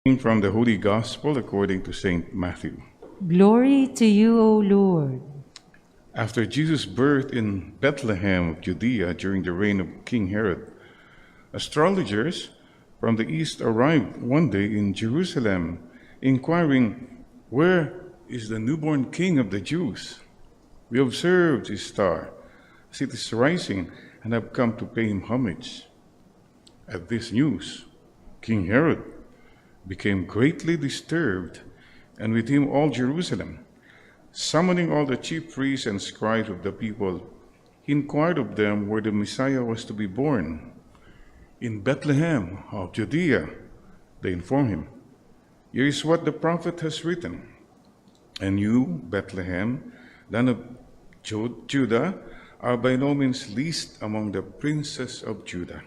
From the Holy Gospel according to St. Matthew. Glory to you, O Lord. After Jesus' birth in Bethlehem of Judea during the reign of King Herod, astrologers from the east arrived one day in Jerusalem, inquiring, "Where is the newborn King of the Jews? We observed his star as it is rising and have come to pay him homage." At this news, King Herod became greatly disturbed, and with him all Jerusalem. Summoning all the chief priests and scribes of the people, he inquired of them where the Messiah was to be born. "In Bethlehem of Judea," they informed him. "Here is what the prophet has written. And you, Bethlehem, land of Judah, are by no means least among the princes of Judah,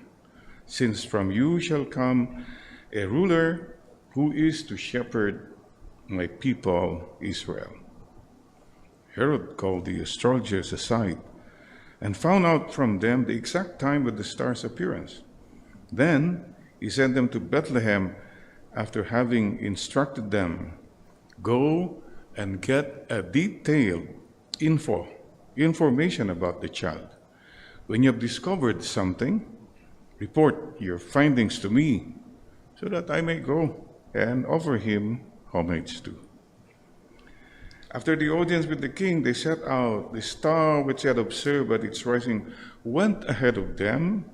since from you shall come a ruler who is to shepherd my people Israel." Herod called the astrologers aside and found out from them the exact time of the star's appearance. Then he sent them to Bethlehem after having instructed them, "Go and get a detailed information about the child. When you have discovered something, report your findings to me so that I may go and offer him homage too." After the audience with the king, they set out. The star which they had observed at its rising went ahead of them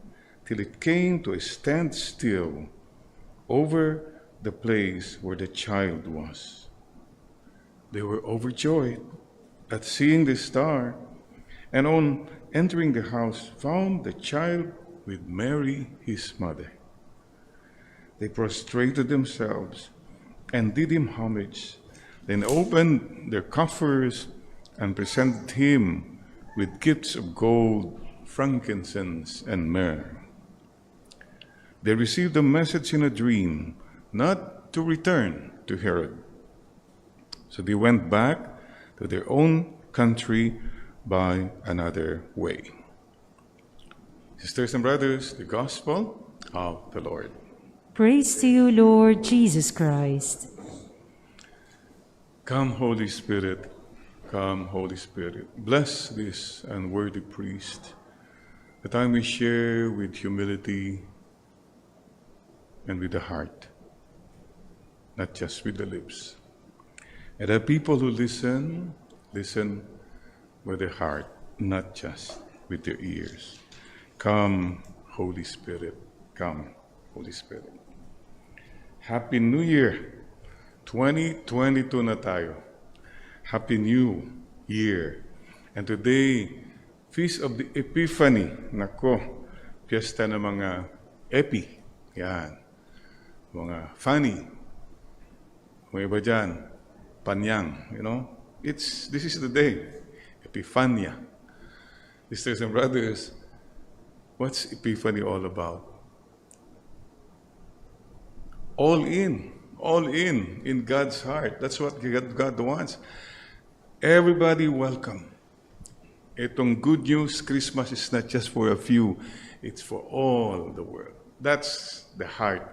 till it came to a standstill over the place where the child was. They were overjoyed at seeing the star, and on entering the house found the child with Mary, his mother. They prostrated themselves and did him homage, then opened their coffers and presented him with gifts of gold, frankincense, and myrrh. They received a message in a dream not to return to Herod. So they went back to their own country by another way. Sisters and brothers, the Gospel of the Lord. Praise to you, Lord Jesus Christ. Come, Holy Spirit. Come, Holy Spirit. Bless this unworthy priest, that I may share with humility and with the heart, not just with the lips. And the people who listen with their heart, not just with their ears. Come, Holy Spirit. Come, Holy Spirit. Happy New Year! 2022 na tayo. Happy New Year. And today, Feast of the Epiphany. Nako, piyesta ng mga epi. Yan. Mga funny. Mga iba dyan, panyang. You know? This is the day. Epiphania. Sisters and brothers, what's Epiphany all about? All in God's heart. That's what God wants. Everybody welcome. Itong good news, Christmas is not just for a few, it's for all the world. That's the heart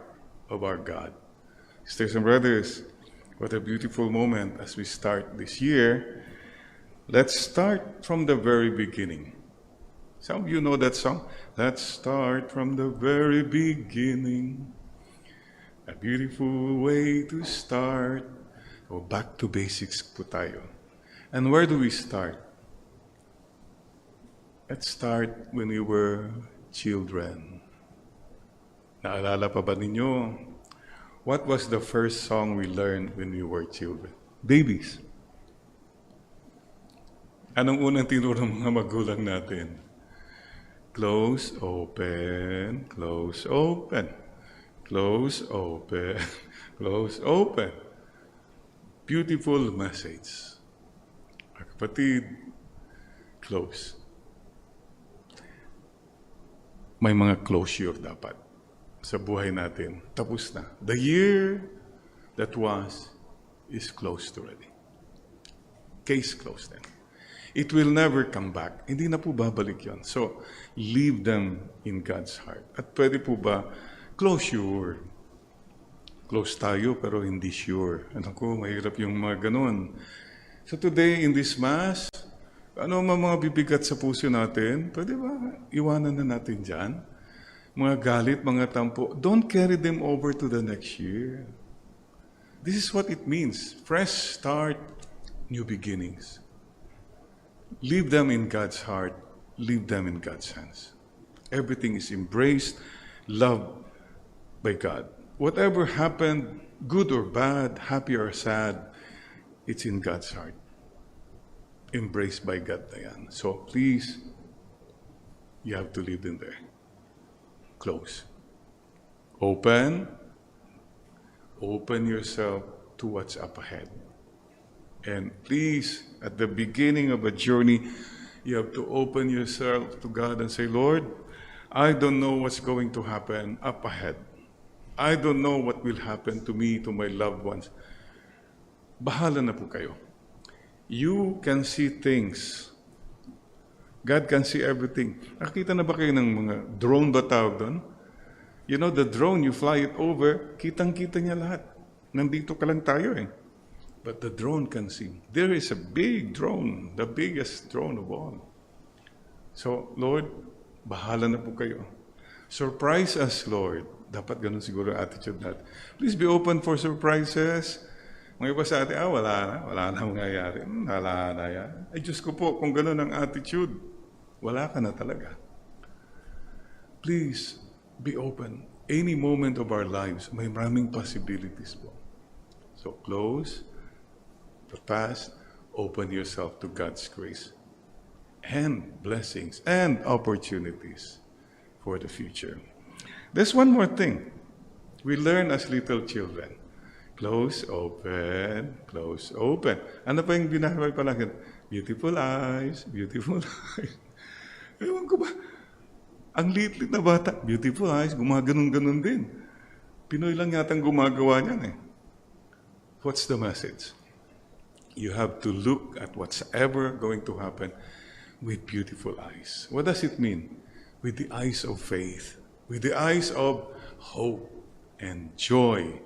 of our God. Sisters and brothers, what a beautiful moment as we start this year. Let's start from the very beginning. Some of you know that song. Let's start from the very beginning. A beautiful way to start. Go back to basics po tayo. And where do we start? Let's start when we were children. Naalala pa ba ninyo? What was the first song we learned when we were children? Babies. Anong unang tinuro ng mga magulang natin? Close, open, close, open. Close, open, close, open. Beautiful message. Kapatid, close. May mga closure dapat sa buhay natin. Tapos na. The year that was is closed already. Case closed then. It will never come back. Hindi na po babalik yon. So, leave them in God's heart. At pwede po ba close your close tayo pero hindi sure. Ano ko, mahirap yung mga ganun. So today, in this Mass, ano mga bibigat sa puso natin, pwede ba iwanan na natin dyan? Mga galit, mga tampo, don't carry them over to the next year. This is what it means. Fresh start, new beginnings. Leave them in God's heart. Leave them in God's hands. Everything is embraced, loved by God. Whatever happened, good or bad, happy or sad, it's in God's heart. Embraced by God na yan. So please, you have to leave them there. Close. Open yourself to what's up ahead. And please, at the beginning of a journey, you have to open yourself to God and say, Lord, I don't know what's going to happen up ahead. I don't know what will happen to me, to my loved ones. Bahala na po kayo. You can see things. God can see everything. Nakita na ba kayo ng mga drone ba tawag doon? You know, the drone, you fly it over, kitang-kita niya lahat. Nandito ka lang tayo eh. But the drone can see. There is a big drone, the biggest drone of all. So, Lord, bahala na po kayo. Surprise us, Lord. Dapat ganun siguro ang attitude natin. Please be open for surprises. Mga iba sa atin, wala na mangyayari. Wala na yan. Ay, Diyos ko po, kung ganun ang attitude, wala ka na talaga. Please, be open. Any moment of our lives, may maraming possibilities po. So, close the past, open yourself to God's grace and blessings and opportunities for the future. There's one more thing we learn as little children. Close, open, close, open. Ano pa yung binahaway palagi? Beautiful eyes, beautiful eyes. Ewan ko ba? Ang liit-liit na bata, beautiful eyes, gumaganon-ganon din. Pinoy lang yatang gumagawa niyan eh. What's the message? You have to look at what's ever going to happen with beautiful eyes. What does it mean? With the eyes of faith. With the eyes of hope and joy.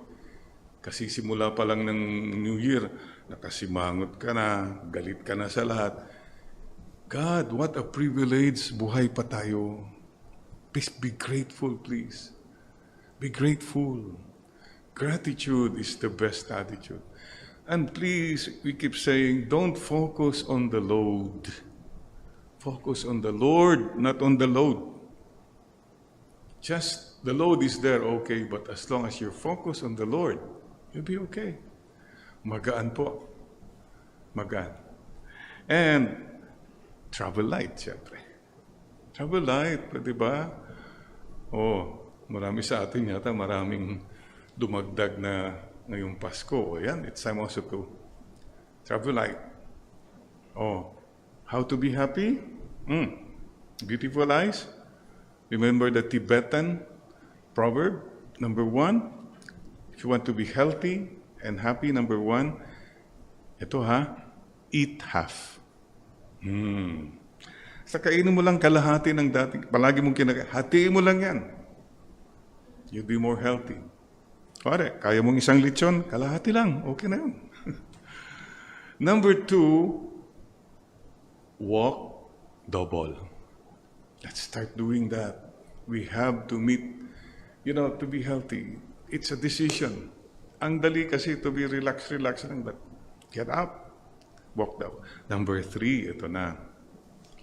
Kasi simula pa lang ng New Year, nakasimangot ka na, galit ka na sa lahat. God, what a privilege, buhay pa tayo. Please be grateful, please. Be grateful. Gratitude is the best attitude. And please, we keep saying, don't focus on the load. Focus on the Lord, not on the load. Just, the load is there, okay, but as long as you're focused on the Lord, you'll be okay. Magaan po. Magaan. And travel light, siyempre. Travel light, di ba? Marami sa atin yata, maraming dumagdag na ngayong Pasko. Yan, it's time also to travel light. How to be happy? Beautiful eyes. Remember the Tibetan proverb, number 1. If you want to be healthy and happy, number 1, ito eat half. Sa kainin mo lang kalahati ng dating, palagi mong hatiin mo lang yan. You'll be more healthy. Kaya mong isang lechon, kalahati lang, okay na yun. Number 2, walk double. Let's start doing that. We have to meet, to be healthy. It's a decision. Ang dali kasi to be relax lang, but get up, walk down. Number 3, ito na,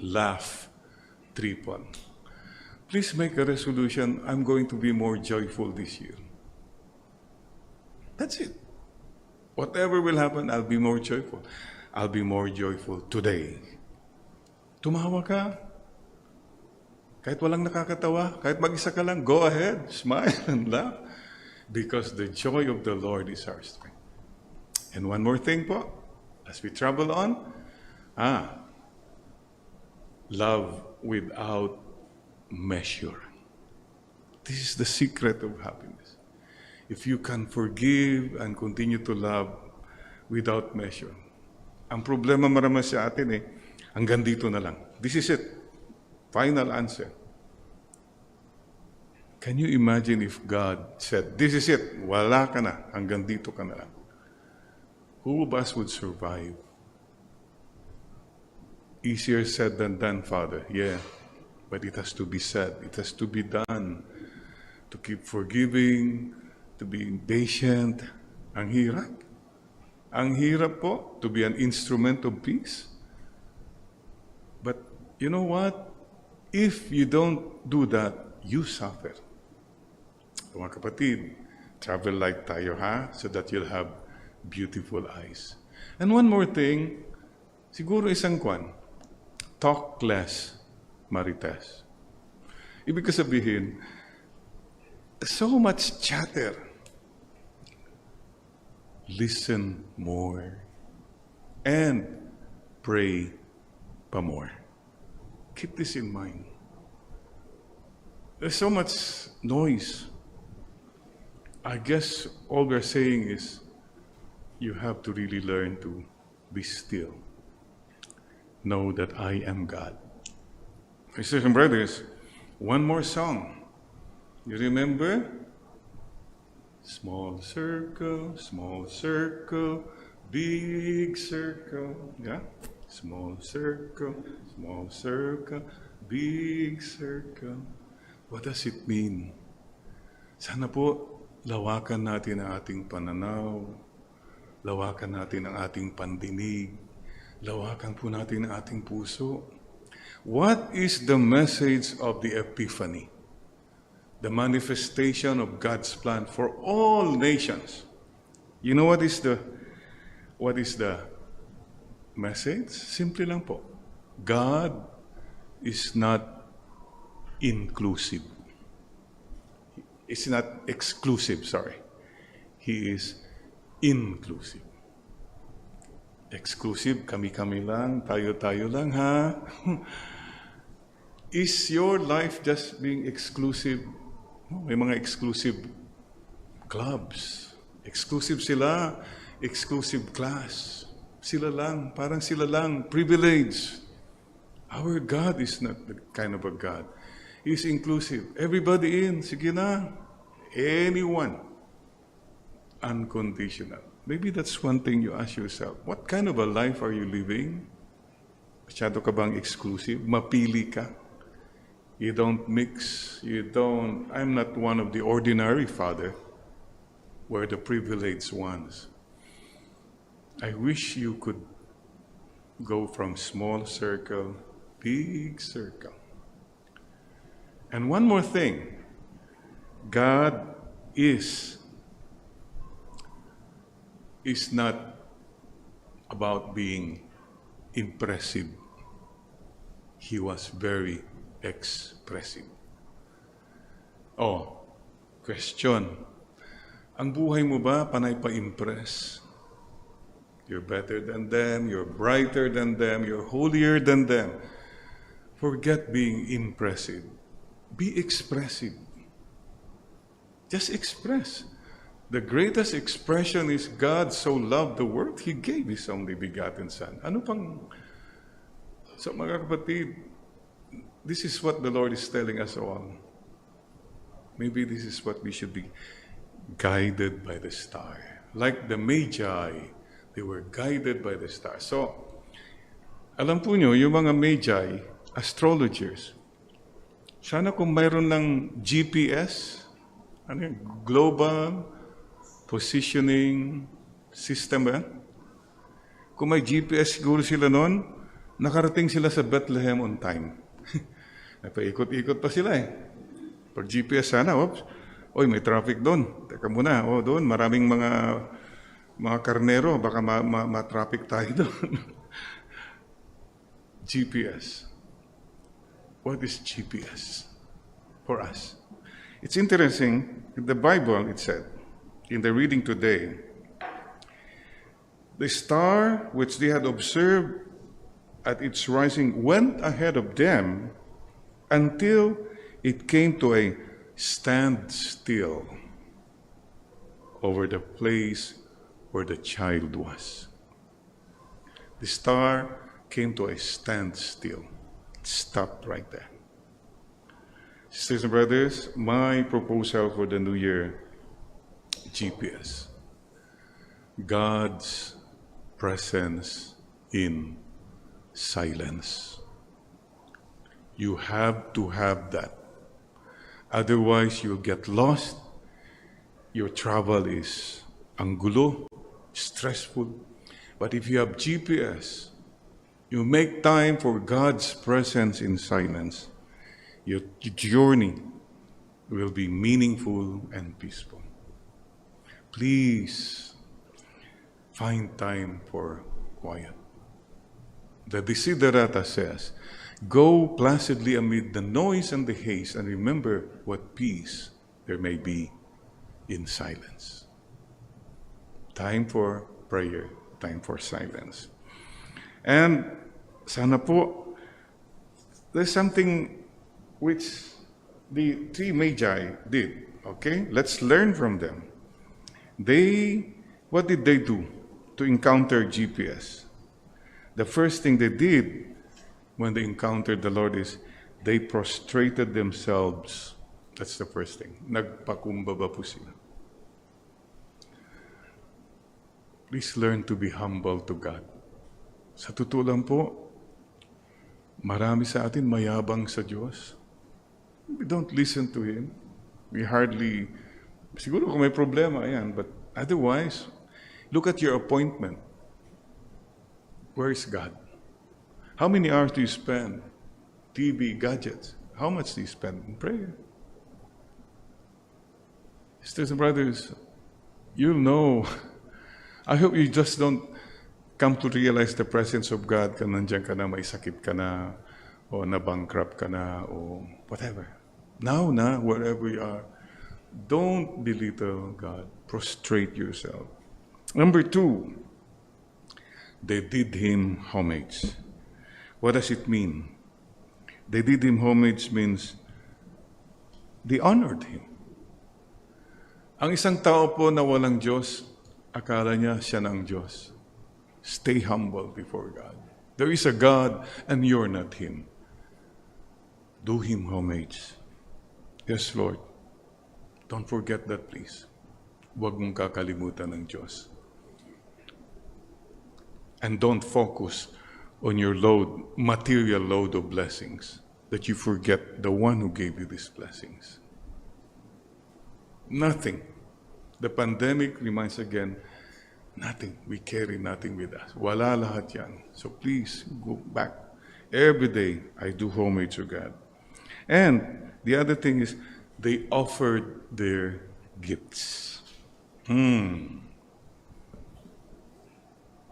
laugh triple. Please make a resolution, I'm going to be more joyful this year. That's it. Whatever will happen, I'll be more joyful. I'll be more joyful today. Tumawa ka. Kahit walang nakakatawa, kahit mag-isa ka lang, go ahead, smile and laugh. Because the joy of the Lord is our strength. And one more thing po, as we travel on, love without measure. This is the secret of happiness. If you can forgive and continue to love without measure. Ang problema marami sa atin hanggang dito na lang. This is it. Final answer. Can you imagine if God said, this is it, wala ka na, hanggang dito ka na lang? Who of us would survive? Easier said than done, Father. Yeah, but it has to be said. It has to be done. To keep forgiving, to be patient. Ang hirap. Ang hirap po, to be an instrument of peace. But you know what? If you don't do that, you suffer. Mga kapatid, travel light tayo ha, so that you'll have beautiful eyes. And one more thing, siguro isang kwan, talk less, marites. Ibig sabihin, so much chatter. Listen more. And pray pa more. Keep this in mind. There's so much noise. I guess all we're saying is you have to really learn to be still. Know that I am God. My sisters and brothers, one more song. You remember? Small circle, big circle. Yeah? Small circle, big circle. What does it mean? Sana po, lawakan natin ang ating pananaw, lawakan natin ang ating pandinig, lawakan po natin ang ating puso. What is the message of the Epiphany? The manifestation of God's plan for all nations. You know what is the message? Simple lang po. God is not inclusive. It's not exclusive, sorry. He is inclusive. Exclusive, kami-kami lang, tayo-tayo lang, ha? Is your life just being exclusive? May mga exclusive clubs. Exclusive sila, exclusive class. Sila lang, parang sila lang, privileged. Our God is not that kind of a God. He's inclusive. Everybody in, sige na. Anyone. Unconditional. Maybe that's one thing you ask yourself. What kind of a life are you living? Masyado ka bang exclusive? Mapili ka? You don't mix. I'm not one of the ordinary, Father. We're the privileged ones. I wish you could go from small circle, big circle. And one more thing, God is not about being impressive. He was very expressive. Oh, question. Ang buhay mo ba panay pa-impress? You're better than them, you're brighter than them, you're holier than them. Forget being impressive. Be expressive. Just express. The greatest expression is God so loved the world, He gave His only begotten Son. Ano pang... So mga kapatid, this is what the Lord is telling us all. Maybe this is what we should be guided by the star. Like the Magi, they were guided by the star. So, alam po nyo, yung mga Magi, astrologers, sana kung mayroon ng GPS, ano yun, Global Positioning System ba? Kung may GPS siguro sila noon, nakarating sila sa Bethlehem on time. Napaikot-ikot pa sila eh. Pag GPS sana, oy, may traffic doon. Teka muna, doon, maraming mga karnero, baka ma-traffic tayo doon. GPS. What is GPS for us? It's interesting, in the Bible it said, in the reading today, the star which they had observed at its rising went ahead of them until it came to a standstill over the place where the child was. The star came to a standstill. It stopped right there. Sisters and brothers, my proposal for the new year, GPS. God's presence in silence. You have to have that. Otherwise, you'll get lost. Your travel is anggulo, stressful. But if you have GPS, you make time for God's presence in silence. Your journey will be meaningful and peaceful. Please find time for quiet. The Desiderata says, go placidly amid the noise and the haste, and remember what peace there may be in silence. Time for prayer, time for silence. And sana po, there's something which the three magi did. Okay? Let's learn from them. What did they do to encounter GPS? The first thing they did when they encountered the Lord is they prostrated themselves. That's the first thing. Nagpakumbaba po sila. Please learn to be humble to God. Sa totoo lang po, marami sa atin mayabang sa Diyos. We don't listen to Him. We hardly, siguro kung may problema, ayan, but otherwise, look at your appointment. Where is God? How many hours do you spend? TV, gadgets. How much do you spend in prayer? Sisters and brothers, you'll know. I hope you just don't come to realize the presence of God ka nandiyan ka na, may sakit ka na, o na-bankrupt ka na, o whatever. Now na, wherever you are, don't belittle God. Prostrate yourself. Number 2, they did Him homage. What does it mean? They did Him homage means they honored Him. Ang isang tao po na walang Diyos, akala niya siya ng Diyos. Stay humble before God. There is a God and you're not Him. Do Him homage. Yes, Lord. Don't forget that, please. Huwag mong kakalimutan ng Diyos. And don't focus on your material load of blessings, that you forget the one who gave you these blessings. Nothing. The pandemic reminds again, nothing. We carry nothing with us. Wala lahat yan. So please, go back. Every day, I do homage to God. And the other thing is, they offered their gifts.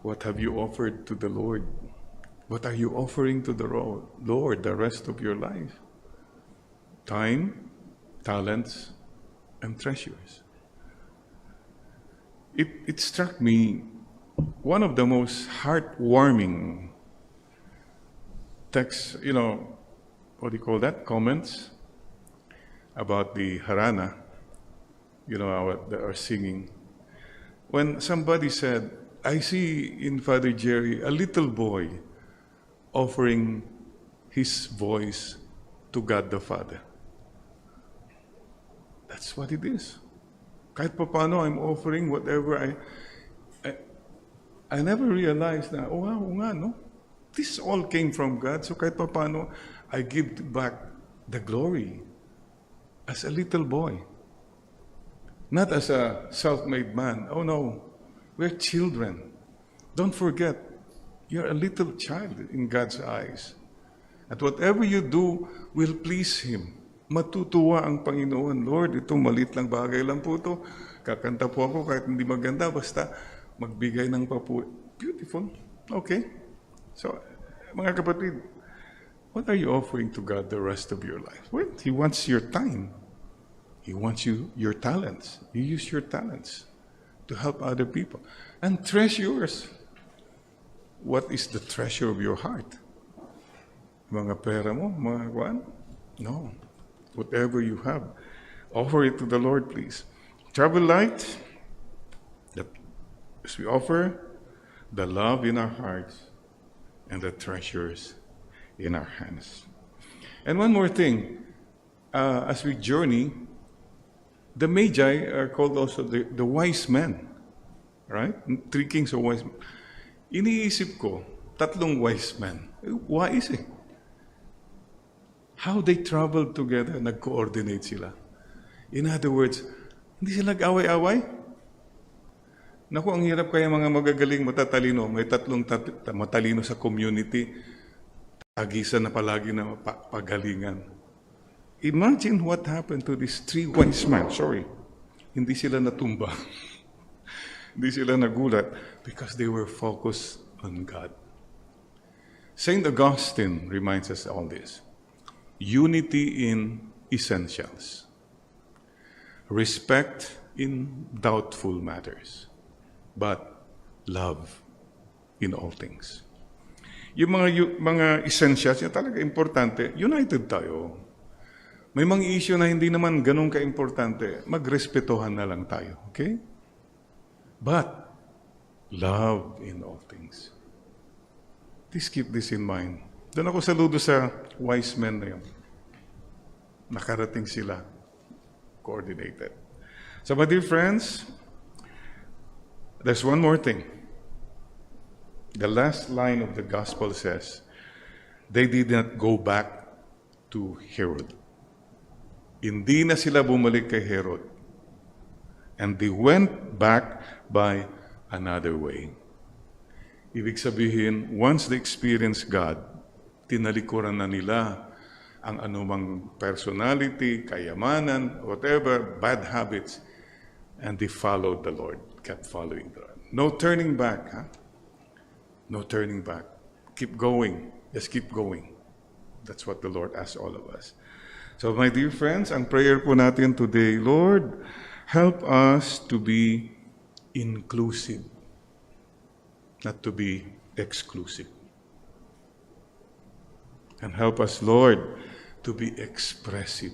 What have you offered to the Lord? What are you offering to the Lord the rest of your life? Time, talents, and treasures. It struck me, one of the most heartwarming texts, what do you call that? Comments about the Harana, our singing. When somebody said, I see in Father Jerry a little boy offering his voice to God the Father. That's what it is. Kahit pa paano, I'm offering whatever I never realized na, wow, nga, no? This all came from God. So kahit pa paano, I give back the glory as a little boy. Not as a self-made man. Oh no, we're children. Don't forget, you're a little child in God's eyes. At whatever you do will please Him. Matutuwa ang Panginoon. Lord, ito malit lang bagay lang po ito. Kakanta po ako kahit hindi maganda, basta magbigay ng papu. Beautiful. Okay. So, mga kapatid, what are you offering to God the rest of your life? Well, He wants your time. He wants your talents. You use your talents to help other people. And treasures. What is the treasure of your heart? Mga pera mo, mga kwan? No. Whatever you have, offer it to the Lord, please. Travel light, as we offer the love in our hearts and the treasures in our hands. And one more thing, as we journey, the Magi are called also the wise men. Right? 3 kings of wise men. Iniisip ko, 3 wise men. Wise eh. How they traveled together, nag-coordinate sila. In other words, hindi sila nag-away-away. Naku, ang hirap kaya mga magagaling, matatalino. May 3 matalino sa community. Tagisan na palagi na pagalingan. Imagine what happened to these 3 wise men. Sorry. Hindi sila natumba. Hindi sila nagulat because they were focused on God. St. Augustine reminds us all this. Unity in essentials. Respect in doubtful matters. But love in all things. Yung mga essentials, yung talaga importante, united tayo. May mga issue na hindi naman ganun ka-importante, magrespetuhan na lang tayo. Okay? But love in all things. Please keep this in mind. Doon ako saludo sa wise men na yun. Nakarating sila. Coordinated. So my dear friends, there's one more thing. The last line of the gospel says, they did not go back to Herod. Hindi na sila bumalik kay Herod. And they went back by another way. Ibig sabihin, once they experienced God, tinalikuran na nila ang anumang personality, kayamanan, whatever, bad habits, and they followed the Lord, kept following the Lord. No turning back, huh? No turning back. Keep going. Just keep going. That's what the Lord asks all of us. So my dear friends, ang prayer po natin today, Lord, help us to be inclusive, not to be exclusive. And help us, Lord, to be expressive,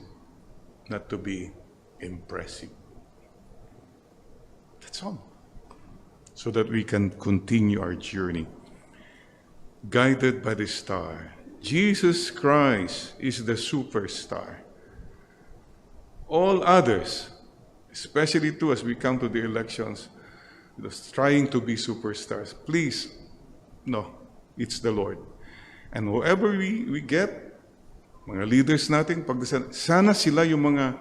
not to be impressive. That's all. So that we can continue our journey, guided by the star. Jesus Christ is the superstar. All others, especially too as we come to the elections, just trying to be superstars. Please, no, it's the Lord. And whoever we get, mga leaders natin, pagdasal, sana sila yung mga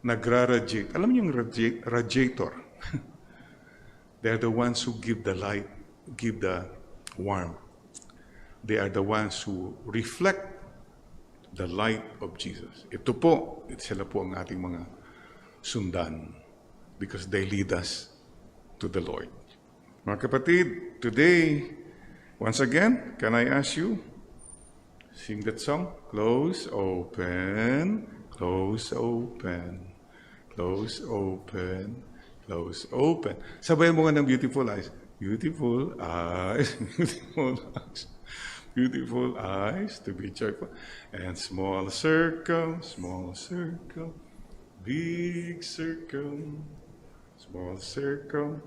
nagra-radiate. Alam niyo yung radiator? They're the ones who give the light, give the warmth. They are the ones who reflect the light of Jesus. Ito po, sila po ang ating mga sundan because they lead us to the Lord. Mga kapatid, today, once again, can I ask you, sing that song? Close, open, close, open, close, open, close, open. Sabayan mo nga ng beautiful eyes. Beautiful eyes, beautiful eyes. Beautiful eyes to be joyful. And small circle, big circle, small circle,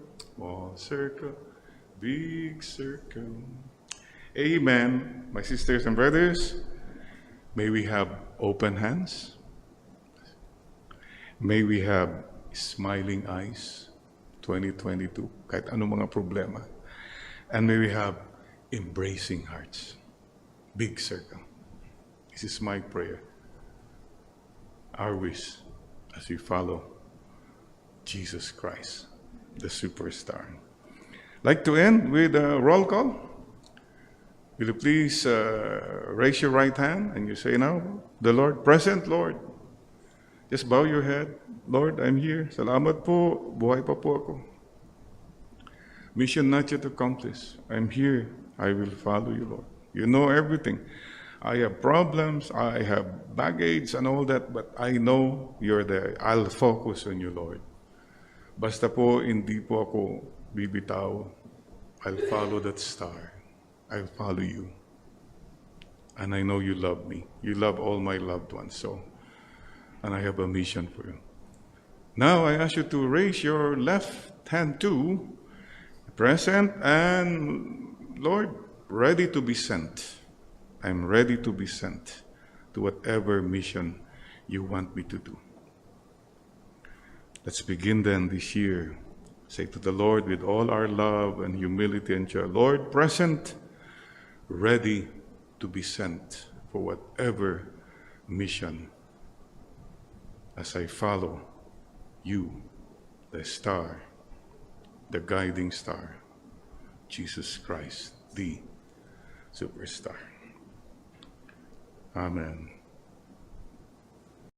big circle. Amen. My sisters and brothers, may we have open hands. May we have smiling eyes, 2022, kahit anong mga problema. And may we have embracing hearts. Big circle. This is my prayer. Our wish as we follow Jesus Christ, the superstar. Like to end with a roll call. Will you please raise your right hand and you say now, the Lord, present Lord. Just bow your head. Lord, I'm here. Salamat po. Buhay pa po ako. Mission not yet accomplished. I'm here. I will follow you, Lord. You know everything. I have problems, I have baggage and all that, but I know you're there. I'll focus on you, Lord. Basta po, hindi po ako bibitaw. I'll follow that star. I'll follow you. And I know you love me. You love all my loved ones, and I have a mission for you. Now, I ask you to raise your left hand too, present, and Lord, ready to be sent. I'm ready to be sent to whatever mission you want me to do. Let's begin then this year. Say to the Lord with all our love and humility and joy, Lord, present, ready to be sent for whatever mission as I follow you, the star, the guiding star, Jesus Christ, the superstar. Amen.